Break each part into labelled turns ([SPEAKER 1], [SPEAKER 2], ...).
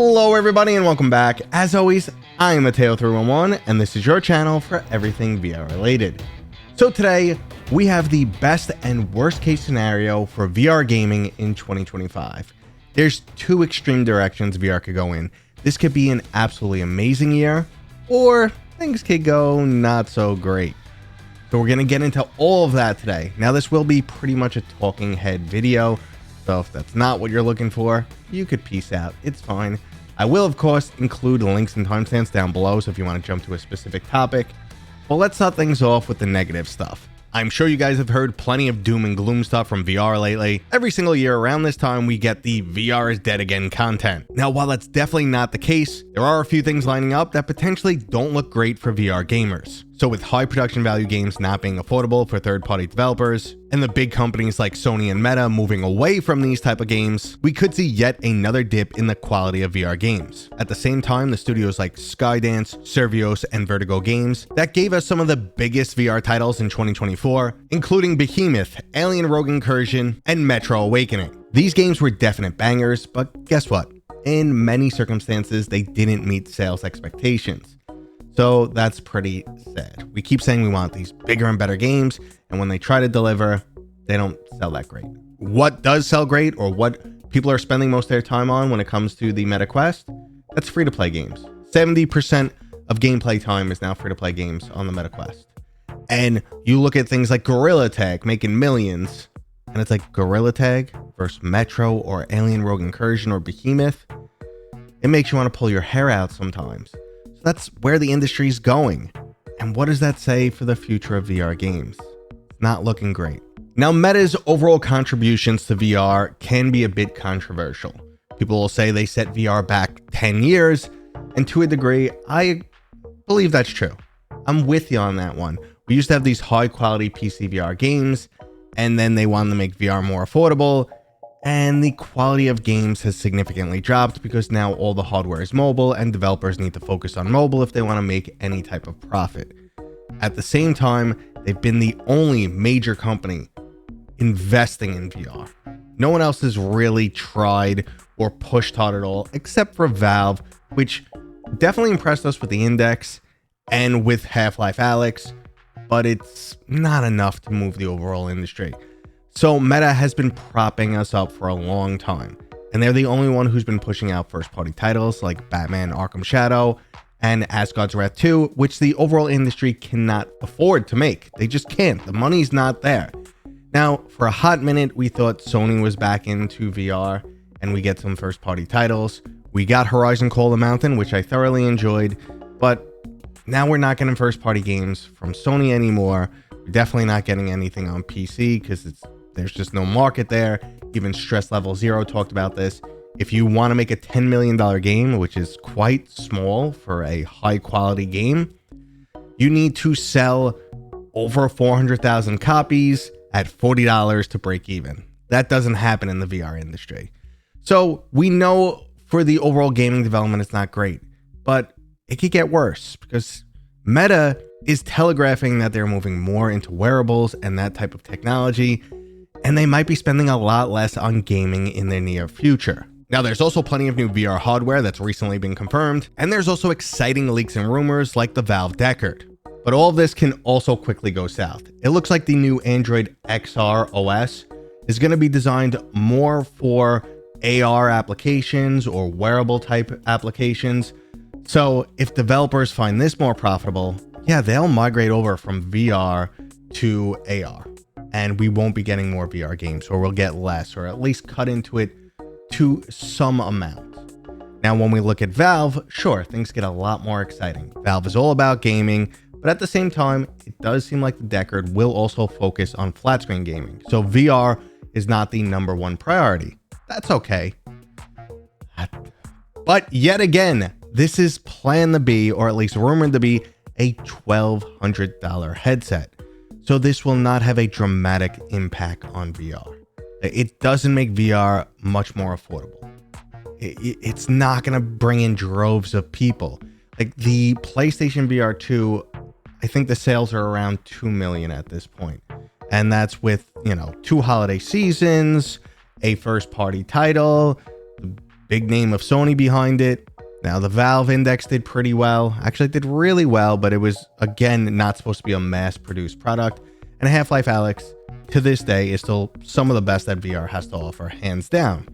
[SPEAKER 1] Hello everybody and welcome back. As always, I am Mateo311 and this is your channel for everything VR related. So today we have the best and worst case scenario for VR gaming in 2025. There's two extreme directions VR could go in. This could be an absolutely amazing year, or things could go not so great. So we're going to get into all of that today. Now this will be pretty much a talking head video, so if that's not what you're looking for, you could peace out. It's fine. I will, of course, include links and timestamps down below, so if you want to jump to a specific topic. But let's start things off with the negative stuff. I'm sure you guys have heard plenty of doom and gloom stuff from VR lately. Every single year around this time, we get the VR is dead again content. Now, while that's definitely not the case, there are a few things lining up that potentially don't look great for VR gamers. So with high production value games not being affordable for third-party developers, and the big companies like Sony and Meta moving away from these type of games, we could see yet another dip in the quality of VR games. At the same time, the studios like Skydance, Servios, and Vertigo Games that gave us some of the biggest VR titles in 2024, including Behemoth, Alien Rogue Incursion, and Metro Awakening. These games were definite bangers, but guess what? In many circumstances, they didn't meet sales expectations. So that's pretty sad. We keep saying we want these bigger and better games, and when they try to deliver, they don't sell that great. What does sell great, or what people are spending most of their time on when it comes to the Meta Quest, that's free-to-play games. 70% of gameplay time is now free-to-play games on the Meta Quest. And you look at things like Gorilla Tag making millions, and it's like Gorilla Tag versus Metro or Alien Rogue Incursion or Behemoth. It makes you want to pull your hair out sometimes. So that's where the industry's going. And what does that say for the future of VR games? It's not looking great. Now, Meta's overall contributions to VR can be a bit controversial. People will say they set VR back 10 years, and to a degree, I believe that's true. I'm with you on that one. We used to have these high quality PC VR games, and then they wanted to make VR more affordable, and the quality of games has significantly dropped because now all the hardware is mobile and developers need to focus on mobile if they want to make any type of profit. At the same time, they've been the only major company investing in VR. No one else has really tried or pushed hard at all, except for Valve, which definitely impressed us with the Index and with Half-Life Alyx, but it's not enough to move the overall industry. So Meta has been propping us up for a long time, and they're the only one who's been pushing out first-party titles like Batman Arkham Shadow and Asgard's Wrath 2, which the overall industry cannot afford to make. They just can't. The money's not there. Now, for a hot minute, we thought Sony was back into VR, and we get some first-party titles. We got Horizon Call of the Mountain, which I thoroughly enjoyed, but now we're not getting first-party games from Sony anymore. We're definitely not getting anything on PC because there's just no market there. Even Stress Level Zero talked about this. If you want to make a $10 million game, which is quite small for a high-quality game, you need to sell over 400,000 copies at $40 to break even. That doesn't happen in the VR industry. So we know for the overall gaming development, it's not great, but it could get worse because Meta is telegraphing that they're moving more into wearables and that type of technology, and they might be spending a lot less on gaming in the near future. Now, there's also plenty of new VR hardware that's recently been confirmed, and there's also exciting leaks and rumors like the Valve Deckard. But all of this can also quickly go south. It looks like the new Android XR OS is going to be designed more for AR applications or wearable type applications. So if developers find this more profitable, yeah, they'll migrate over from VR to AR. And we won't be getting more VR games, or we'll get less, or at least cut into it to some amount. Now, when we look at Valve, sure, things get a lot more exciting. Valve is all about gaming, but at the same time, it does seem like the Deckard will also focus on flat screen gaming. So VR is not the number one priority. That's okay. But yet again, this is planned to be, or at least rumored to be, a $1,200 headset. So this will not have a dramatic impact on VR. It doesn't make VR much more affordable. It's not going to bring in droves of people. Like the PlayStation VR 2, I think the sales are around 2 million at this point. And that's with, 2 holiday seasons, a first party title, big name of Sony behind it. Now the Valve Index did pretty well. Actually, it did really well, but it was, again, not supposed to be a mass-produced product. And Half-Life Alyx, to this day, is still some of the best that VR has to offer, hands down.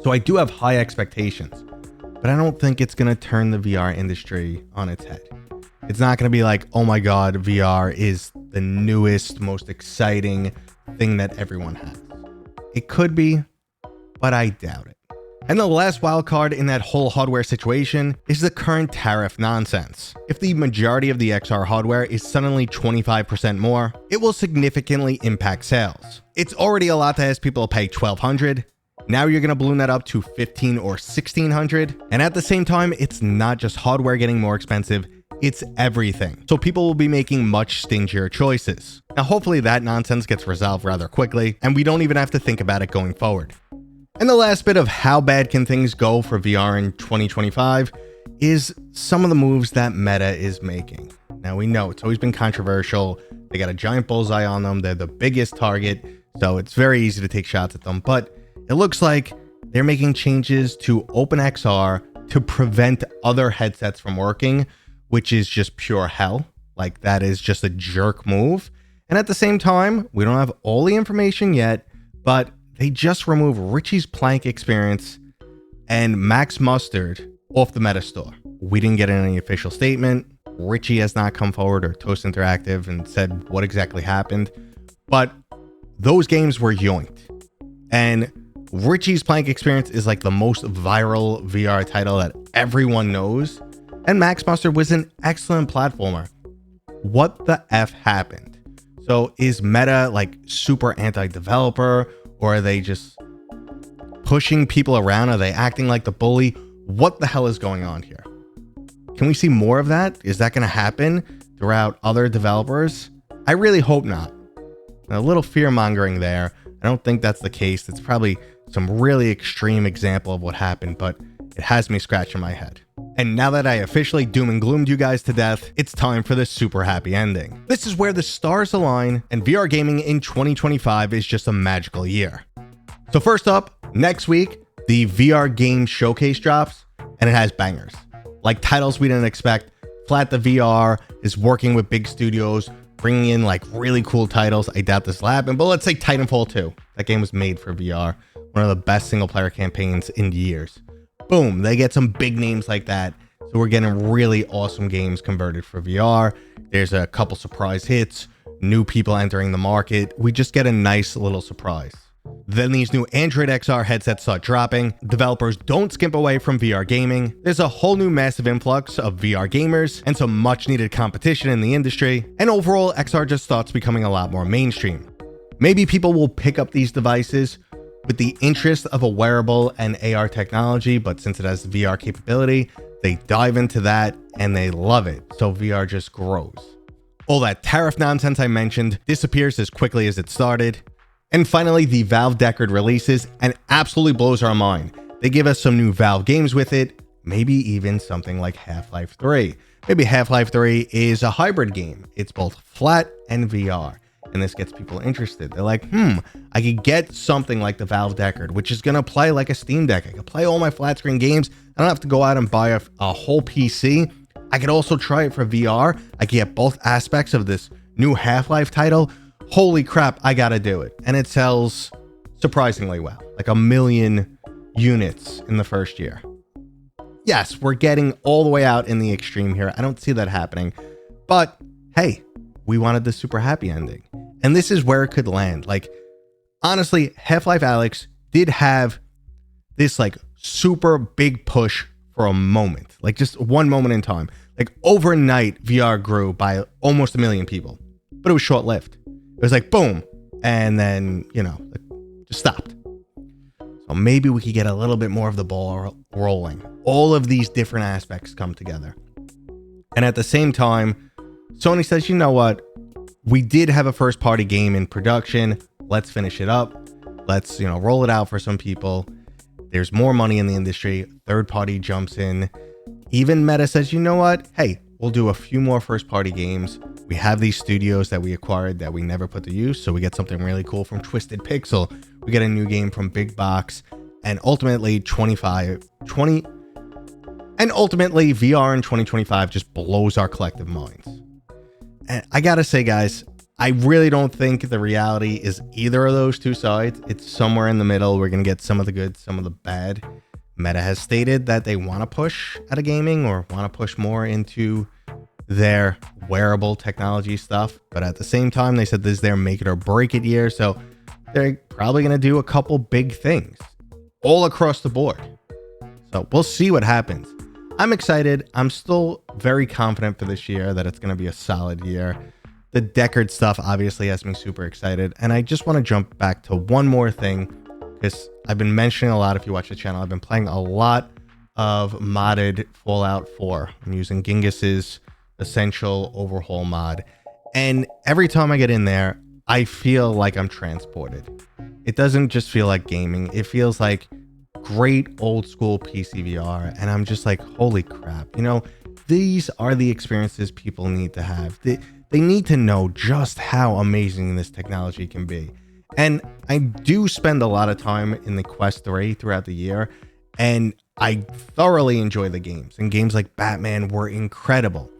[SPEAKER 1] So I do have high expectations, but I don't think it's going to turn the VR industry on its head. It's not going to be like, oh my God, VR is the newest, most exciting thing that everyone has. It could be, but I doubt it. And the last wild card in that whole hardware situation is the current tariff nonsense. If the majority of the XR hardware is suddenly 25% more, it will significantly impact sales. It's already a lot to ask people to pay $1,200. Now you're going to balloon that up to $1,500 or $1,600. And at the same time, it's not just hardware getting more expensive, it's everything. So people will be making much stingier choices. Now, hopefully that nonsense gets resolved rather quickly, and we don't even have to think about it going forward. And the last bit of how bad can things go for VR in 2025 is some of the moves that Meta is making. Now, we know it's always been controversial. They got a giant bullseye on them. They're the biggest target, so it's very easy to take shots at them. But it looks like they're making changes to OpenXR to prevent other headsets from working, which is just pure hell. Like, that is just a jerk move. And at the same time, we don't have all the information yet, but they just removed Richie's Plank experience and Max Mustard off the Meta Store. We didn't get any official statement. Richie has not come forward, or Toast Interactive, and said what exactly happened. But those games were yoinked. And Richie's Plank experience is like the most viral VR title that everyone knows. And Max Mustard was an excellent platformer. What the F happened? So is Meta like super anti-developer? Or are they just pushing people around? Are they acting like the bully? What the hell is going on here? Can we see more of that? Is that going to happen throughout other developers? I really hope not. A little fear mongering there. I don't think that's the case. It's probably some really extreme example of what happened, but it has me scratching my head. And now that I officially doom and gloomed you guys to death, it's time for the super happy ending. This is where the stars align and VR gaming in 2025 is just a magical year. So first up, next week, the VR game showcase drops, and it has bangers. Like titles we didn't expect. Flat the VR is working with big studios, bringing in like really cool titles. I doubt this will happen, but let's say Titanfall 2. That game was made for VR. One of the best single player campaigns in years. Boom, they get some big names like that. So we're getting really awesome games converted for VR. There's a couple surprise hits, new people entering the market. We just get a nice little surprise. Then these new Android XR headsets start dropping. Developers don't skimp away from VR gaming. There's a whole new massive influx of VR gamers and some much needed competition in the industry. And overall, XR just starts becoming a lot more mainstream. Maybe people will pick up these devices with the interest of a wearable and AR technology, but since it has VR capability, they dive into that and they love it. So VR just grows. All that tariff nonsense I mentioned disappears as quickly as it started. And finally, the Valve Deckard releases and absolutely blows our mind. They give us some new Valve games with it, maybe even something like Half-Life 3. Maybe Half-Life 3 is a hybrid game. It's both flat and VR. And this gets people interested. They're like, I could get something like the Valve Deckard, which is going to play like a Steam Deck. I could play all my flat screen games. I don't have to go out and buy a whole PC. I could also try it for VR. I could get both aspects of this new Half-Life title. Holy crap, I got to do it. And it sells surprisingly well, like 1 million units in the first year. Yes, we're getting all the way out in the extreme here. I don't see that happening. But hey, we wanted the super happy ending. And this is where it could land. Like, honestly, Half-Life Alyx did have this like super big push for a moment, like just one moment in time. Like overnight, VR grew by almost 1 million people, but it was short lived. It was like boom, and then, just stopped. So maybe we could get a little bit more of the ball rolling. All of these different aspects come together. And at the same time, Sony says, you know what? We did have a first party game in production. Let's finish it up. Let's, roll it out for some people. There's more money in the industry. Third party jumps in. Even Meta says, you know what? Hey, we'll do a few more first party games. We have these studios that we acquired that we never put to use. So we get something really cool from Twisted Pixel. We get a new game from Big Box. and ultimately ultimately VR in 2025 just blows our collective minds. And I gotta say, guys, I really don't think the reality is either of those two sides. It's somewhere in the middle. We're gonna get some of the good, some of the bad. Meta has stated that they want to push out of gaming or want to push more into their wearable technology stuff, but at the same time they said this is their make it or break it year, so they're probably going to do a couple big things all across the board. So we'll see what happens. I'm excited. I'm still very confident for this year that it's going to be a solid year. The Deckard stuff obviously has me super excited, and I just want to jump back to one more thing, because I've been mentioning a lot, if you watch the channel, I've been playing a lot of modded Fallout 4. I'm using Gingus's Essential Overhaul mod, and every time I get in there, I feel like I'm transported. It doesn't just feel like gaming, it feels like great old school PC VR, and I'm just like, holy crap, you know, these are the experiences people need to have. They need to know just how amazing this technology can be. And I do spend a lot of time in the Quest 3 throughout the year, and I thoroughly enjoy the games, and games like Batman were incredible.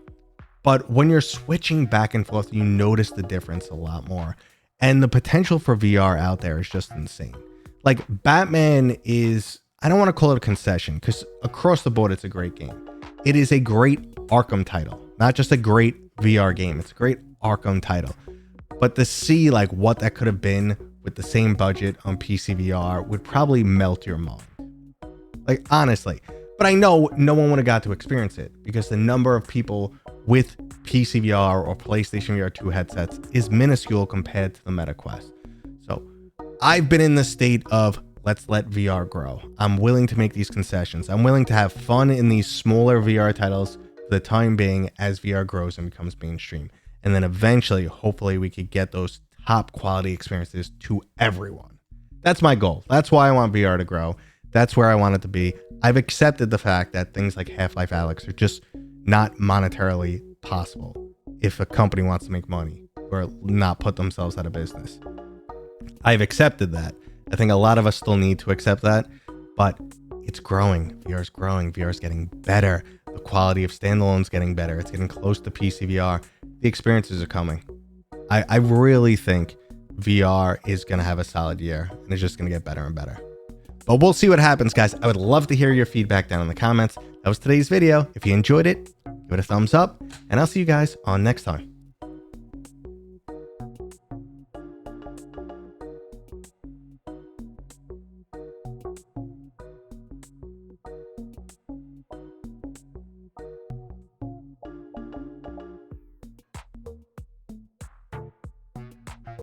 [SPEAKER 1] But when you're switching back and forth, you notice the difference a lot more. And the potential for VR out there is just insane. Like, Batman is, I don't want to call it a concession, because across the board, it's a great game. It is a great Arkham title, not just a great VR game. It's a great Arkham title. But to see like what that could have been with the same budget on PC VR would probably melt your mind. Like, honestly. But I know no one would have got to experience it, because the number of people with PC VR or PlayStation VR 2 headsets is minuscule compared to the Meta Quest. So I've been in the state of, let's let VR grow. I'm willing to make these concessions. I'm willing to have fun in these smaller VR titles for the time being as VR grows and becomes mainstream. And then eventually, hopefully, we could get those top quality experiences to everyone. That's my goal. That's why I want VR to grow. That's where I want it to be. I've accepted the fact that things like Half-Life Alyx are just not monetarily possible if a company wants to make money or not put themselves out of business. I've accepted that. I think a lot of us still need to accept that, but it's growing. VR is growing. VR is getting better. The quality of standalone's getting better. It's getting close to PC VR. The experiences are coming. I really think VR is going to have a solid year, and it's just going to get better and better. But we'll see what happens, guys. I would love to hear your feedback down in the comments. That was today's video. If you enjoyed it, give it a thumbs up, and I'll see you guys on next time.